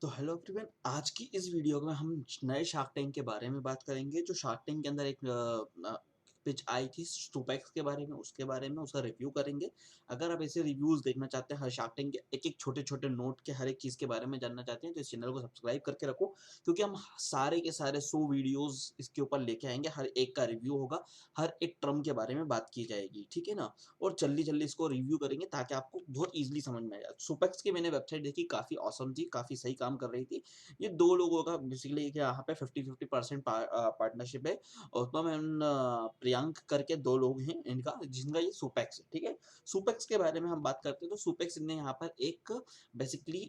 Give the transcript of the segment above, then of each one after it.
तो hello everyone, आज की इस वीडियो में हम नए शार्क टैंक के बारे में बात करेंगे। जो शार्क टैंक के अंदर एक पिच आई थी स्टूपेक्स के बारे में, उसके बारे में उसका रिव्यू करेंगे। अगर आप ऐसे रिव्यूज देखना चाहते हैं हर शार्क टैंक के एक एक छोटे छोटे नोट के हर एक चीज़ के बारे में जानना चाहते हैं तो इस चैनल को सब्सक्राइब करके रखो, क्योंकि हम सारे के सारे 100 वीडियोस इसके ऊपर लेके आएंगे। हर एक का रिव्यू होगा, हर एक टर्म के बारे में बात की जाएगी, ठीक है ना। और जल्दी जल्दी इसको रिव्यू करेंगे ताकि आपको बहुत ईजिली समझ में आ जाए। सुपेक्स की मैंने वेबसाइट देखी, काफ़ी ऑसम थी, काफ़ी सही काम कर रही थी। ये दो लोगों का बेसिकली यहाँ पे 50-50% पार्टनरशिप है। उत्तम एंड प्रियंक करके दो लोग हैं इनका, जिनका ये सुपेक्स है, ठीक है। सुपेक्स के बारे में हम बात करते हैं तो सुपेक्स ने यहाँ पर एक बेसिकली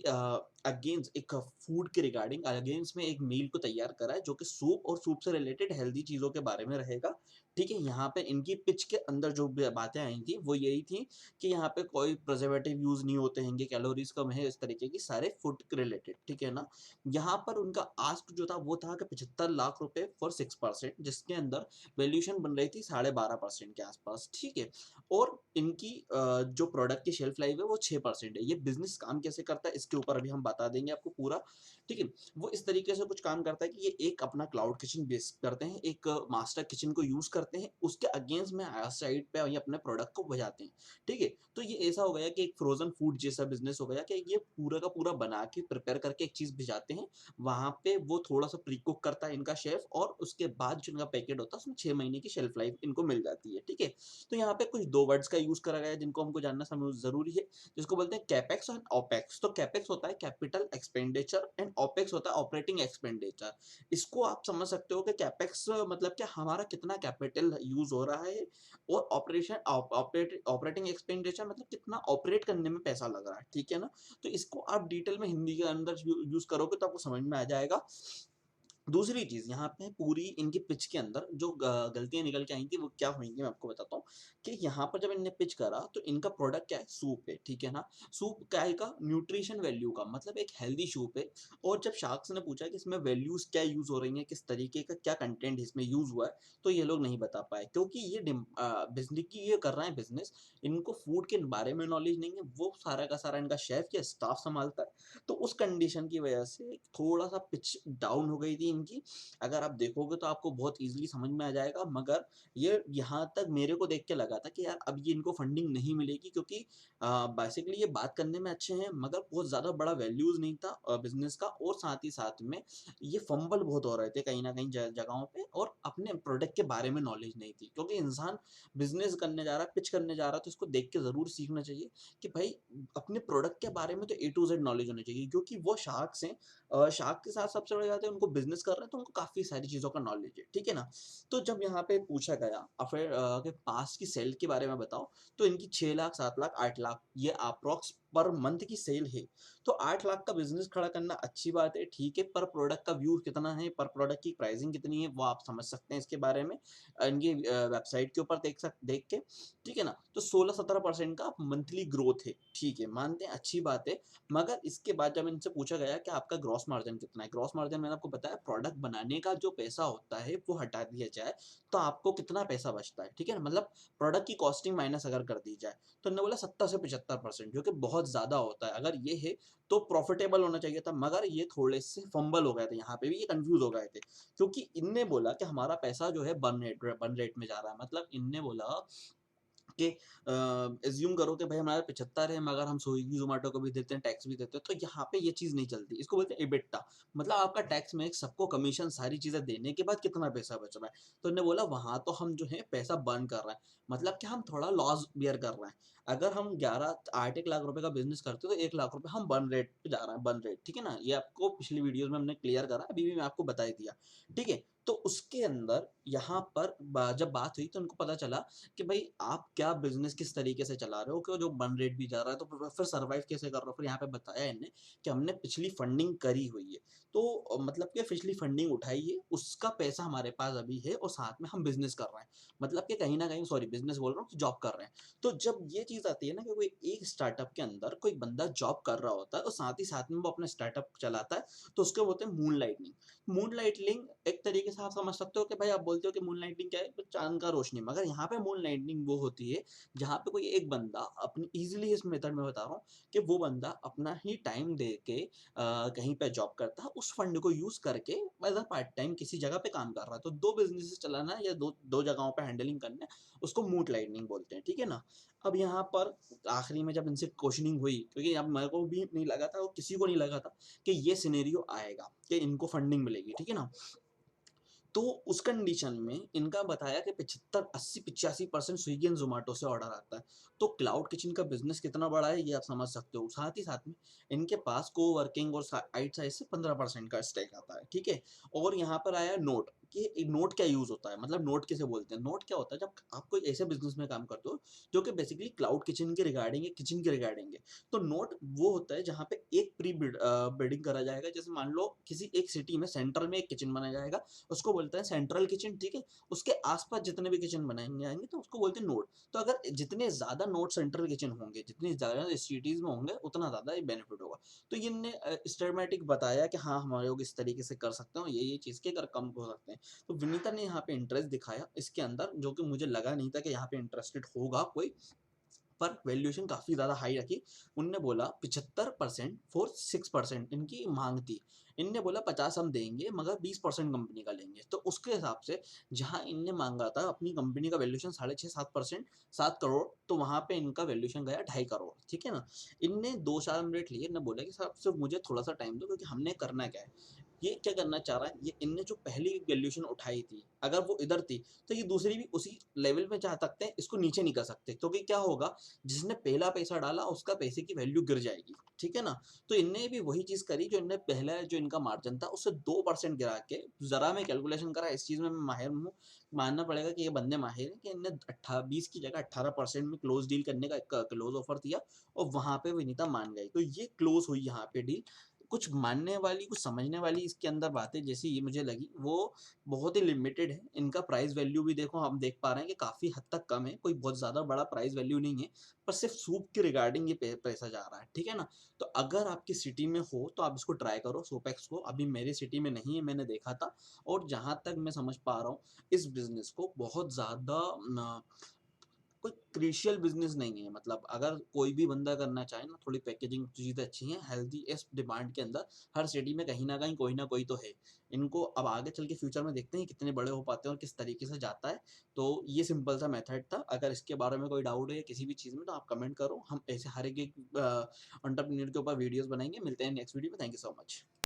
अगेंस्ट एक फूड के रिगार्डिंग अगेंस्ट में एक मील को तैयार करा है, जो कि सूप और सूप से रिलेटेड हेल्दी चीज़ों के बारे में रहेगा, ठीक है। यहाँ पे इनकी पिच के अंदर जो बातें आई थी वो यही थी कि यहाँ पे कोई प्रिजर्वेटिव यूज़ नहीं होते हैं, कैलोरीज कम है, इस तरीके की सारे फूड रिलेटेड, ठीक है ना। यहाँ पर उनका आस्क जो था वो था कि 75 लाख रुपए फॉर 6%, जिसके अंदर वैल्यूएशन बन रही थी 12.5% के आसपास, ठीक है। और इनकी जो प्रोडक्ट की शेल्फ लाइफ है वो 6% है। ये बिजनेस काम कैसे करता है इसके ऊपर अभी हम बता देंगे आपको पूरा, ठीक है। वो इस तरीके से कुछ काम करता है कि ये एक अपना क्लाउड किचन बेस करते हैं, एक मास्टर किचन को यूज करते हैं, उसके अगेंस्ट में साइड पे ये अपने प्रोडक्ट को बजाते हैं, ठीक है। तो ये ऐसा हो गया कि एक फ्रोजन फूड जैसा बिजनेस हो गया कि ये पूरा का पूरा बना के प्रिपेयर करके एक चीज भिजाते हैं, वहां पे वो थोड़ा सा प्री कुक करता है इनका शेफ, और उसके बाद जो इनका पैकेट होता है उसमें 6 महीने की शेल्फ लाइफ इनको मिल जाती है, ठीक है। तो यहाँ पे कुछ दो वर्ड्स का यूज करा गया है जिनको हमको जानना समझ जरूरी है, जिसको बोलते हैं कैपेक्स और ओपेक्स। तो कैपेक्स होता है कैपिटल एक्सपेंडिचर एंड ओपेक्स होता है ऑपरेटिंग एक्सपेंडिचर। इसको आप समझ सकते हो कि कैपेक्स मतलब क्या, हमारा कितना कैपिटल यूज हो रहा है, और ऑपरेटिंग एक्सपेंडिचर मतलब कितना ऑपरेट करने में पैसा लग रहा है, ठीक है ना। तो इसको आप डिटेल में हिंदी के अंदर यूज करोगे तो आपको समझ में आ जाएगा। दूसरी चीज़ यहाँ पे पूरी इनकी पिच के अंदर जो गलतियाँ निकल के आई थी वो क्या हुई थी मैं आपको बताता हूँ। कि यहाँ पर जब इनने पिच करा तो इनका प्रोडक्ट क्या है, सूप है, ठीक है ना। सूप क्या है का न्यूट्रिशन वैल्यू का मतलब एक हेल्दी सूप है। और जब शार्क्स ने पूछा कि इसमें वैल्यूज क्या यूज हो रही हैं, किस तरीके का क्या कंटेंट इसमें यूज हुआ है, तो ये लोग नहीं बता पाए, क्योंकि ये बिजनेस की ये कर रहे हैं बिजनेस, इनको फूड के बारे में नॉलेज नहीं है। वो सारा का सारा इनका शेफ या स्टाफ संभालता है, तो उस कंडीशन की वजह से थोड़ा सा पिच डाउन हो गई थी इनकी। अगर आप देखोगे तो आपको बहुत ईजिली समझ में आ जाएगा, मगर ये यहाँ तक मेरे को देख के लगा था कि यार अब ये इनको फंडिंग नहीं मिलेगी, क्योंकि बेसिकली ये बात करने में अच्छे हैं मगर बहुत ज़्यादा बड़ा वैल्यूज़ नहीं था बिजनेस का, और साथ ही साथ में ये फंबल बहुत हो रहे थे कहीं ना कहीं जगहों पे, और अपने प्रोडक्ट के बारे में नॉलेज नहीं थी। क्योंकि इंसान बिजनेस करने जा रहा है, पिच करने जा रहा है, तो इसको देख के ज़रूर सीखना चाहिए कि भाई अपने प्रोडक्ट के बारे में तो ए टू जेड नॉलेज होनी चाहिए, क्योंकि वो शार्क्स हैं। शार्क के साथ सबसे बड़ी बात है उनको बिजनेस कर रहे हैं तो उनको काफ़ी सारी चीज़ों का नॉलेज है, ठीक है ना। तो जब यहाँ पे पूछा गया फिर कि पास की सेल के बारे में बताओ, तो इनकी 6 लाख 7 लाख 8 लाख ये अप्रॉक्स पर मंथ की सेल है। तो 8 लाख का बिजनेस खड़ा करना अच्छी बात है, ठीक है। पर प्रोडक्ट का व्यू कितना है, पर प्रोडक्ट की प्राइसिंग कितनी है, वो आप समझ सकते हैं इसके बारे में इनकी वेबसाइट के ऊपर देख के, ठीक है ना। तो 16-17% का मंथली ग्रोथ है, ठीक है, मानते हैं अच्छी बात है। मगर इसके बाद जब इनसे पूछा गया कि आपका ग्रॉस मार्जिन कितना है, ग्रॉस मार्जिन मैंने आपको बताया प्रोडक्ट बनाने का जो पैसा होता है वो हटा दिया जाए तो आपको कितना पैसा बचता है, ठीक है ना। मतलब प्रोडक्ट की कॉस्टिंग माइनस अगर कर दी जाए तो इन्होंने बोला 70 से 75%, जो कि बहुत ज्यादा होता है। अगर ये है तो प्रॉफिटेबल होना चाहिए था, मगर ये थोड़े से फंबल हो गए थे, यहाँ पे भी ये कंफ्यूज हो गए थे। क्योंकि इनने बोला कि हमारा पैसा जो है बर्न रेट में जा रहा है, मतलब इनने बोला कि एज्यूम करो कि भाई हमारे 75 है, मगर हम स्विगी जोमेटो को भी देते हैं, टैक्स भी देते हैं, तो यहाँ पे ये चीज़ नहीं चलती। इसको बोलते हैं इबिट्टा, मतलब आपका टैक्स में सबको कमीशन सारी चीज़ें देने के बाद कितना पैसा बच रहा है। तो उन्होंने बोला वहाँ तो हम जो है पैसा बर्न कर रहे हैं, मतलब कि हम थोड़ा लॉस बियर कर रहे हैं। अगर हम 8 लाख रुपए का बिजनेस करते तो 1 लाख रुपए हम बर्न रेट पे जा रहे हैं, बर्न रेट, ठीक है ना। ये आपको पिछली वीडियोज में हमने क्लियर करा, अभी भी मैं आपको बता ही दिया, ठीक है। तो उसके अंदर यहाँ पर जब बात हुई तो उनको पता चला कि भाई आप क्या बिजनेस किस तरीके से चला रहे हो, कि जो बर्न रेट भी जा रहा है, तो फिर सर्वाइव कैसे कर रहे हो। फिर यहाँ पे बताया इन्हें कि हमने पिछली फंडिंग करी हुई है, तो मतलब कि पिछली फंडिंग उठाई है, उसका पैसा हमारे पास अभी है, और साथ में हम बिजनेस कर रहे हैं, मतलब कि कहीं ना कहीं, सॉरी बिजनेस बोल रहा हूँ, जॉब कर रहे हैं। तो जब ये चीज़ आती है ना कि कोई एक स्टार्टअप के अंदर कोई बंदा जॉब कर रहा होता है और साथ ही साथ में वो अपना स्टार्टअप चलाता है, तो उसको बोलते हैं मून लाइटनिंग। मून लाइटनिंग एक तरीके से आप समझ सकते हो कि भाई आप बोलते हो कि मून लाइटनिंग क्या है? तो चाँद का रोशनी, मगर यहाँ पे मून लाइटनिंग वो होती है जहाँ पे कोई एक बंदा अपनी ईज़िली इस मेथड में बता रहा हूँ कि वो बंदा अपना ही टाइम दे के कहीं पे जॉब करता है, उस फंड को यूज़ करके एज़ अ पार्ट टाइम किसी जगह पे काम कर रहा है। तो 2 बिज़नेसेस चलाना है या 2 जगहों पे हैंडलिंग करना है, उसको मून लाइटनिंग बोलते हैं, ठीक है ना? अब यहाँ पर आखिरी में जब इनसे क्वेश्चनिंग हुई, क्योंकि अब मेरे को भी नहीं लगा था और किसी को नहीं लगा था कि ये सिनेरियो आएगा, कि इनको फंडिंग मिलेगी, ठीक है ना? तो उस कंडीशन में इनका बताया कि 75, 80, 85% स्विगी एंड ज़ोमैटो से ऑर्डर आता है। तो क्लाउड किचन का बिज़नेस कितना बड़ा है ये आप समझ सकते हो। साथ ही साथ में इनके पास कोवर्किंग और साइड साइड से 15% का स्टेक आता है, ठीक है? और यहाँ पर आया नोट, कि नोट क्या यूज़ होता है, मतलब नोट किसे बोलते हैं? नोट क्या होता है, जब आप कोई ऐसे बिज़नेस में काम करते हो जो कि बेसिकली क्लाउड किचन के रिगार्डिंग है, किचन के रिगार्डिंग है। तो नोट वो होता है जहाँ पे एक बिल्डिंग करा जाएगा। जैसे मान लो किसी एक सिटी में सेंटर में एक किचन बनाया जाएगा, उसको बोलते हैं सेंट्रल किचन, ठीक है? उसके आस-पास जितने भी किचन बनाएँगे आएँगे तो उसको बोलते हैं नोड। तो अगर जितने ज़्यादा नोड सेंट्रल किचन होंगे, जितनी ज़्यादा सिटीज़ में होंगे, उतना ज़्यादा ये बेनिफिट होगा। तो इनने सिस्टमैटिक बताया कि हाँ, हमारे लोग इस तरीके से कर सकते हैं और ये चीज़ के कर कम हो सकते हैं। तो विनीता ने यहाँ पे इंटरेस्ट दिखाया इसके अंदर, जो कि मुझे लगा नहीं था कि यहाँ पे इंटरेस्टेड होगा कोई, पर वैल्यूएशन काफ़ी ज़्यादा हाई रखी। उनने बोला 75% फॉर 6% इनकी माँग थी। इनने बोला 50 हम देंगे मगर 20% कंपनी का लेंगे। तो उसके हिसाब से जहाँ इनने माँगा था अपनी कंपनी का वैल्यूएशन 6.5-7%, 7 करोड़, तो वहाँ पे इनका वैल्यूएशन गया 2.5 करोड़, ठीक है ना? इनने 2-4 मिनट लिए, इन्होंने बोला कि साहब सिर्फ़ मुझे थोड़ा-सा टाइम दो, क्योंकि हमने करना क्या है? ये क्या करना चाह रहा है, ये इनने जो पहली वैल्यूएशन उठाई थी, अगर वो इधर थी, तो ये दूसरी भी उसी लेवल पे जा सकते हैं, इसको नीचे नहीं कर सकते। क्योंकि क्या होगा, जिसने पहला पैसा डाला उसका पैसे की वैल्यू गिर जाएगी, ठीक है ना? तो इनने भी वही चीज़ करी, जो इनने पहला जो इनका मार्जिन था उससे 2% गिरा के, ज़रा मैं कैलकुलेशन करा, इस चीज़ में मैं माहिर हूँ, मानना पड़ेगा कि ये बंदे माहिर हैं, कि इनने 20 की जगह 18% में क्लोज़ डील करने का एक क्लोज़ ऑफर दिया और वहाँ पे विनीता मान गई। तो ये क्लोज़ हुई यहाँ पे डील। कुछ मानने वाली, कुछ समझने वाली इसके अंदर बातें जैसी ये मुझे लगी, वो बहुत ही लिमिटेड है। इनका प्राइस वैल्यू भी देखो, हम देख पा रहे हैं कि काफ़ी हद तक कम है, कोई बहुत ज़्यादा बड़ा प्राइस वैल्यू नहीं है। पर सिर्फ सूप के रिगार्डिंग ये पैसा जा रहा है, ठीक है ना? तो अगर आपकी सिटी में हो तो आप इसको ट्राई करो सोपेक्स को। अभी मेरी सिटी में नहीं है, मैंने देखा था, और जहाँ तक मैं समझ पा रहा हूँ इस बिज़नेस को बहुत ज़्यादा न कोई क्रिशियल बिज़नेस नहीं है। मतलब अगर कोई भी बंदा करना चाहे ना, थोड़ी पैकेजिंग चीज़ें अच्छी हैं, हेल्दी इस डिमांड के अंदर हर सिटी में कहीं न कहीं कोई न कोई तो है। इनको अब आगे चल के फ्यूचर में देखते हैं कितने बड़े हो पाते हैं और किस तरीके से जाता है। तो ये सिंपल सा मेथड था। अगर इसके बारे में कोई डाउट है या किसी भी चीज़ में, तो आप कमेंट करो। हम ऐसे हर एक एंटरप्रेन्योर के ऊपर वीडियोज़ बनाएँगे। मिलते हैं नेक्स्ट वीडियो में। Thank you so much.